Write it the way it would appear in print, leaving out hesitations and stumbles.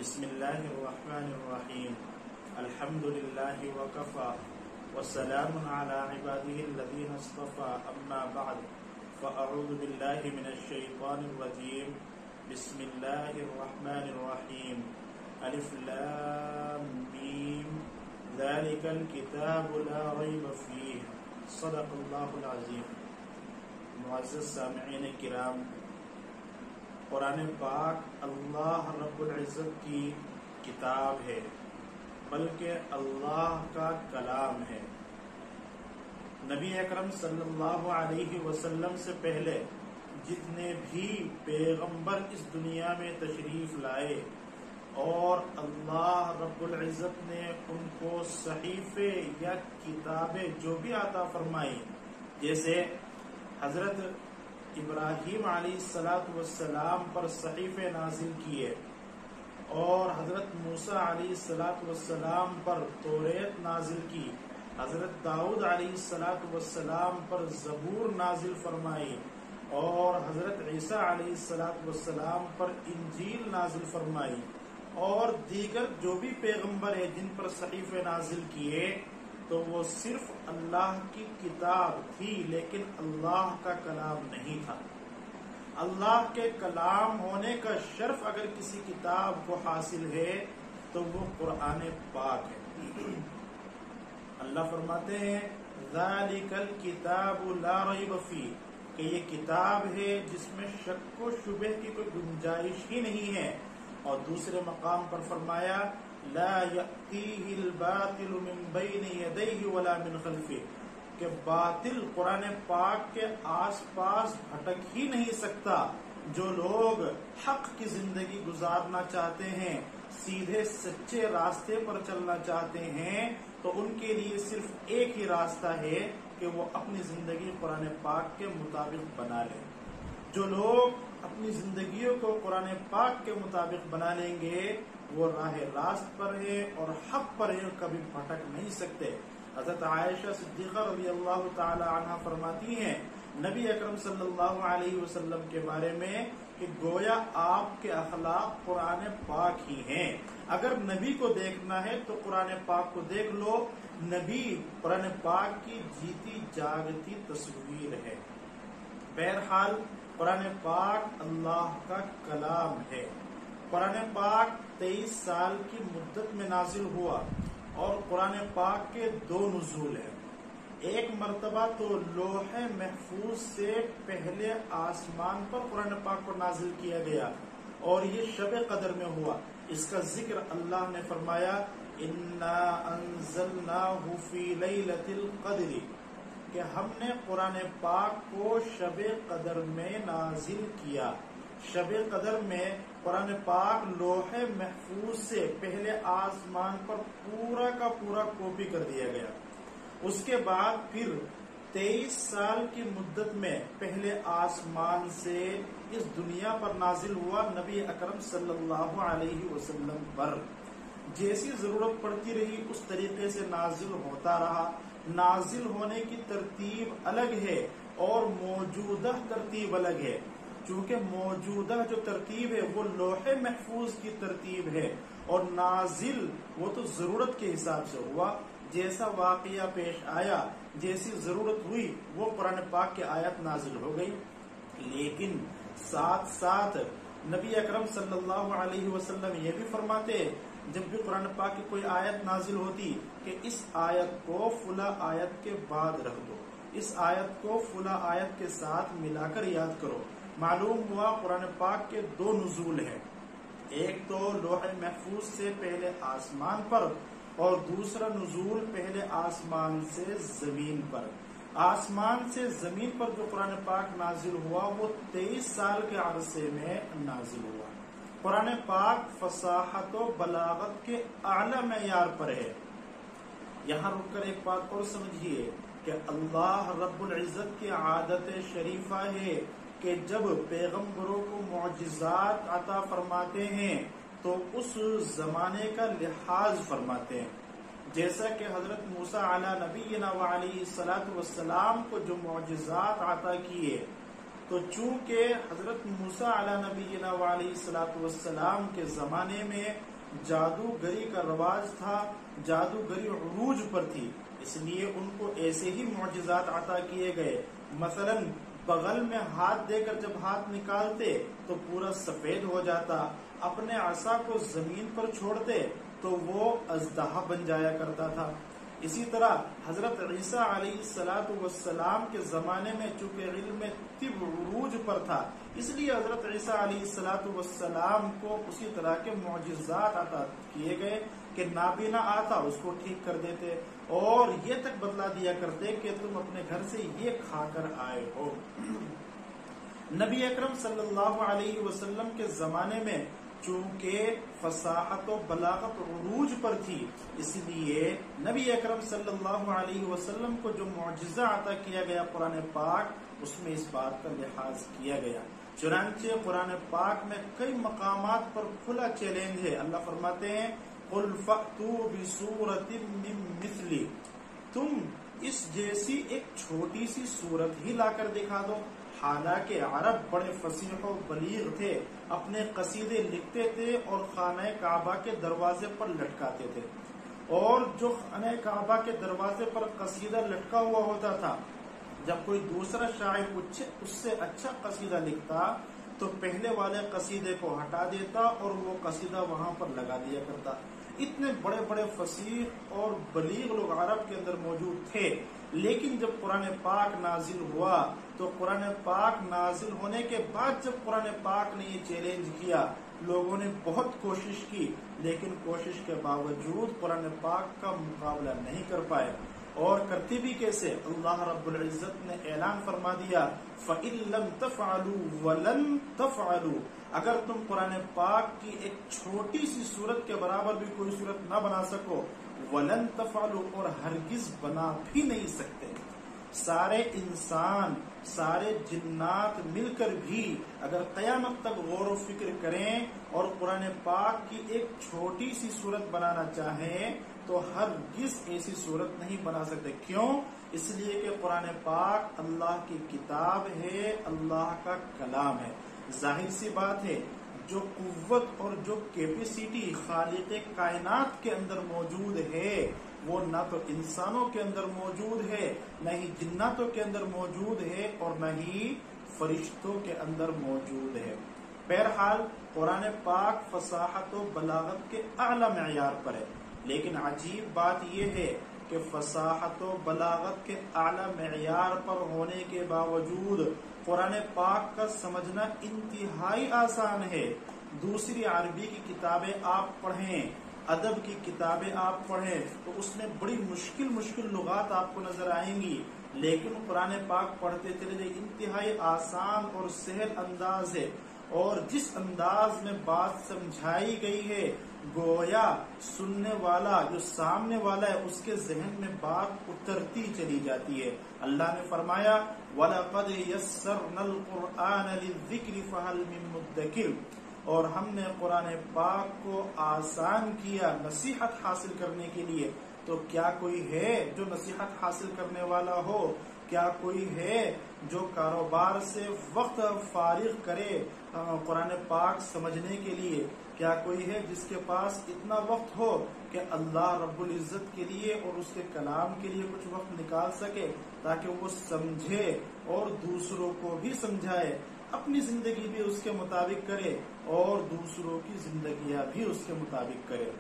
بسم اللہ الرحمن الرحیم الحمد للہ وکفا والسلام علی عباده الذین اصطفى اما بعد فاعوذ باللہ من الشیطان الرجیم بسم اللہ الرحمن الرحیم الف لام میم ذلك الكتاب لا ریب فیہ صدق اللہ العظیم۔ معزز سامعین کرام، قرآن پاک اللہ رب العزت کی کتاب ہے، بلکہ اللہ کا کلام ہے۔ نبی اکرم صلی اللہ علیہ وسلم سے پہلے جتنے بھی پیغمبر اس دنیا میں تشریف لائے اور اللہ رب العزت نے ان کو صحیفے یا کتابیں جو بھی عطا فرمائی، جیسے حضرت ابراہیم علیہ السلام پر صحیفے نازل کیے اور حضرت موسیٰ علیہ السلام پر توریت نازل کی، حضرت داؤد علیہ السلام پر زبور نازل فرمائی اور حضرت عیسیٰ علیہ السلام پر انجیل نازل فرمائی، اور دیگر جو بھی پیغمبر ہیں جن پر صحیفے نازل کیے، تو وہ صرف اللہ کی کتاب تھی، لیکن اللہ کا کلام نہیں تھا۔ اللہ کے کلام ہونے کا شرف اگر کسی کتاب کو حاصل ہے تو وہ قرآن پاک ہے۔ اللہ فرماتے ہیں ذالک الکتاب لا ریب فیہ، کہ یہ کتاب ہے جس میں شک و شبہ کی کوئی گنجائش ہی نہیں ہے، اور دوسرے مقام پر فرمایا لا یأتیہ الباطل من بین یدیہ ولا من خلفہ، کہ باطل قرآن پاک کے آس پاس بھٹک ہی نہیں سکتا۔ جو لوگ حق کی زندگی گزارنا چاہتے ہیں، سیدھے سچے راستے پر چلنا چاہتے ہیں، تو ان کے لیے صرف ایک ہی راستہ ہے کہ وہ اپنی زندگی قرآن پاک کے مطابق بنا لیں۔ جو لوگ اپنی زندگیوں کو قرآن پاک کے مطابق بنا لیں گے، وہ راہ راست پر ہیں اور حق پر ہیں، کبھی بھٹک نہیں سکتے۔ حضرت عائشہ صدیقہ رضی اللہ تعالی عنہ فرماتی ہیں نبی اکرم صلی اللہ علیہ وسلم کے بارے میں کہ گویا آپ کے اخلاق قرآن پاک ہی ہیں۔ اگر نبی کو دیکھنا ہے تو قرآن پاک کو دیکھ لو، نبی قرآن پاک کی جیتی جاگتی تصویر ہے۔ بہرحال قرآن پاک اللہ کا کلام ہے۔ قرآن پاک 23 سال کی مدت میں نازل ہوا، اور قرآن پاک کے 2 نزول ہیں۔ ایک مرتبہ تو لوح محفوظ سے پہلے آسمان پر قرآن پاک کو نازل کیا گیا، اور یہ شب قدر میں ہوا۔ اس کا ذکر اللہ نے فرمایا اِنَّا أَنزَلْنَاهُ فِي لَيْلَةِ الْقَدْرِ، کہ ہم نے قرآن پاک کو شب قدر میں نازل کیا۔ شب قدر میں قرآن پاک لوح محفوظ سے پہلے آسمان پر پورا کا پورا کاپی کر دیا گیا۔ اس کے بعد پھر 23 سال کی مدت میں پہلے آسمان سے اس دنیا پر نازل ہوا نبی اکرم صلی اللہ علیہ وسلم پر۔ جیسی ضرورت پڑتی رہی اس طریقے سے نازل ہوتا رہا۔ نازل ہونے کی ترتیب الگ ہے اور موجودہ ترتیب الگ ہے، چونکہ موجودہ جو ترتیب ہے وہ لوح محفوظ کی ترتیب ہے، اور نازل وہ تو ضرورت کے حساب سے ہوا، جیسا واقعہ پیش آیا، جیسی ضرورت ہوئی وہ قرآن پاک کی آیت نازل ہو گئی۔ لیکن ساتھ ساتھ نبی اکرم صلی اللہ علیہ وسلم یہ بھی فرماتے جب بھی قرآن پاک کی کوئی آیت نازل ہوتی کہ اس آیت کو فلاں آیت کے بعد رکھ دو، اس آیت کو فلاں آیت کے ساتھ ملا کر یاد کرو۔ معلوم ہوا قرآن پاک کے 2 نزول ہیں، ایک تو لوح محفوظ سے پہلے آسمان پر، اور دوسرا نزول پہلے آسمان سے زمین پر۔ آسمان سے زمین پر جو قرآن پاک نازل ہوا وہ 23 سال کے عرصے میں نازل ہوا۔ قرآن پاک فصاحت و بلاغت کے اعلی معیار پر ہے۔ یہاں رک کر ایک بات اور سمجھیے کہ اللہ رب العزت کی عادت شریفہ ہے کہ جب پیغمبروں کو معجزات عطا فرماتے ہیں تو اس زمانے کا لحاظ فرماتے ہیں۔ جیسا کہ حضرت موسیٰ علی نبینا وعلیہ السلام کو جو معجزات عطا کیے، تو چونکہ حضرت موسیٰ علی نبینا وعلیہ السلام کے زمانے میں جادوگری کا رواج تھا، جادوگری عروج پر تھی، اس لیے ان کو ایسے ہی معجزات عطا کیے گئے۔ مثلا بغل میں ہاتھ دے کر جب ہاتھ نکالتے تو پورا سفید ہو جاتا، اپنے عصا کو زمین پر چھوڑتے تو وہ اژدہا بن جایا کرتا تھا۔ اسی طرح حضرت عیسیٰ علیہ السلام کے زمانے میں چونکہ علم طب عروج پر تھا، اس لیے حضرت عیسیٰ علیہ السلام کو اسی طرح کے معجزات عطا کیے گئے کہ نابینا آتا اس کو ٹھیک کر دیتے اور یہ تک بتلا دیا کرتے کہ تم اپنے گھر سے یہ کھا کر آئے ہو۔ نبی اکرم صلی اللہ علیہ وسلم کے زمانے میں چونکہ فصاحت و بلاغت عروج پر تھی، اس لیے نبی اکرم صلی اللہ علیہ وسلم کو جو معجزہ عطا کیا گیا قرآن پاک، اس میں اس بات کا لحاظ کیا گیا۔ چنانچہ قرآن پاک میں کئی مقامات پر کھلا چیلنج ہے۔ اللہ فرماتے ہیں قُلْ فَأْتُوا بِسُورَةٍ مِّن مِّثْلِهِ، تم اس جیسی ایک چھوٹی سی صورت ہی لا کر دکھا دو۔ حالانکہ عرب بڑے فصیح و بلیغ تھے، اپنے قصیدے لکھتے تھے اور خانہ کعبہ کے دروازے پر لٹکاتے تھے، اور جو خانہ کعبہ کے دروازے پر قصیدہ لٹکا ہوا ہوتا تھا، جب کوئی دوسرا شاعر اس سے اچھا قصیدہ لکھتا تو پہلے والے قصیدے کو ہٹا دیتا اور وہ قصیدہ وہاں پر لگا دیا کرتا۔ اتنے بڑے بڑے فصیح اور بلیغ لوگ عرب کے اندر موجود تھے، لیکن جب قرآن پاک نازل ہوا تو قرآن پاک نازل ہونے کے بعد جب قرآن پاک نے یہ چیلنج کیا، لوگوں نے بہت کوشش کی، لیکن کوشش کے باوجود قرآن پاک کا مقابلہ نہیں کر پائے۔ اور کرتے بھی کیسے؟ اللہ رب العزت نے اعلان فرما دیا فَإِن لَمْ تَفْعَلُوا وَلَن تَفْعَلُوا، اگر تم قرآن پاک کی ایک چھوٹی سی صورت کے برابر بھی کوئی صورت نہ بنا سکو، وَلَن تَفْعَلُوا، اور ہرگز بنا بھی نہیں سکتے۔ سارے انسان، سارے جنات مل کر بھی اگر قیامت تک غور و فکر کریں اور قرآن پاک کی ایک چھوٹی سی صورت بنانا چاہیں تو ہرگز ایسی صورت نہیں بنا سکتے۔ کیوں؟ اس لیے کہ قرآن پاک اللہ کی کتاب ہے، اللہ کا کلام ہے۔ ظاہر سی بات ہے، جو قوت اور جو کیپیسٹی خالق کائنات کے اندر موجود ہے وہ نہ تو انسانوں کے اندر موجود ہے، نہ ہی جناتوں کے اندر موجود ہے، اور نہ ہی فرشتوں کے اندر موجود ہے۔ بہرحال قرآن پاک فصاحت و بلاغت کے اعلی معیار پر ہے، لیکن عجیب بات یہ ہے کہ فصاحت و بلاغت کے اعلی معیار پر ہونے کے باوجود قرآن پاک کا سمجھنا انتہائی آسان ہے۔ دوسری عربی کی کتابیں آپ پڑھیں، ادب کی کتابیں آپ پڑھیں تو اس میں بڑی مشکل لغات آپ کو نظر آئیں گی، لیکن قرآن پاک پڑھتے چلے انتہائی آسان اور سہل انداز ہے، اور جس انداز میں بات سمجھائی گئی ہے گویا سننے والا جو سامنے والا ہے اس کے ذہن میں بات اترتی چلی جاتی ہے۔ اللہ نے فرمایا وَلَقَدْ يَسَّرْنَا الْقُرْآنَ لِلذِّكْرِ فَهَلْ مِن مُدَّكِرٍ، اور ہم نے قرآن پاک کو آسان کیا نصیحت حاصل کرنے کے لیے، تو کیا کوئی ہے جو نصیحت حاصل کرنے والا ہو؟ کیا کوئی ہے جو کاروبار سے وقت فارغ کرے قرآن پاک سمجھنے کے لیے؟ کیا کوئی ہے جس کے پاس اتنا وقت ہو کہ اللہ رب العزت کے لیے اور اس کے کلام کے لیے کچھ وقت نکال سکے تاکہ وہ سمجھے اور دوسروں کو بھی سمجھائے، اپنی زندگی بھی اس کے مطابق کرے اور دوسروں کی زندگیاں بھی اس کے مطابق کرے؟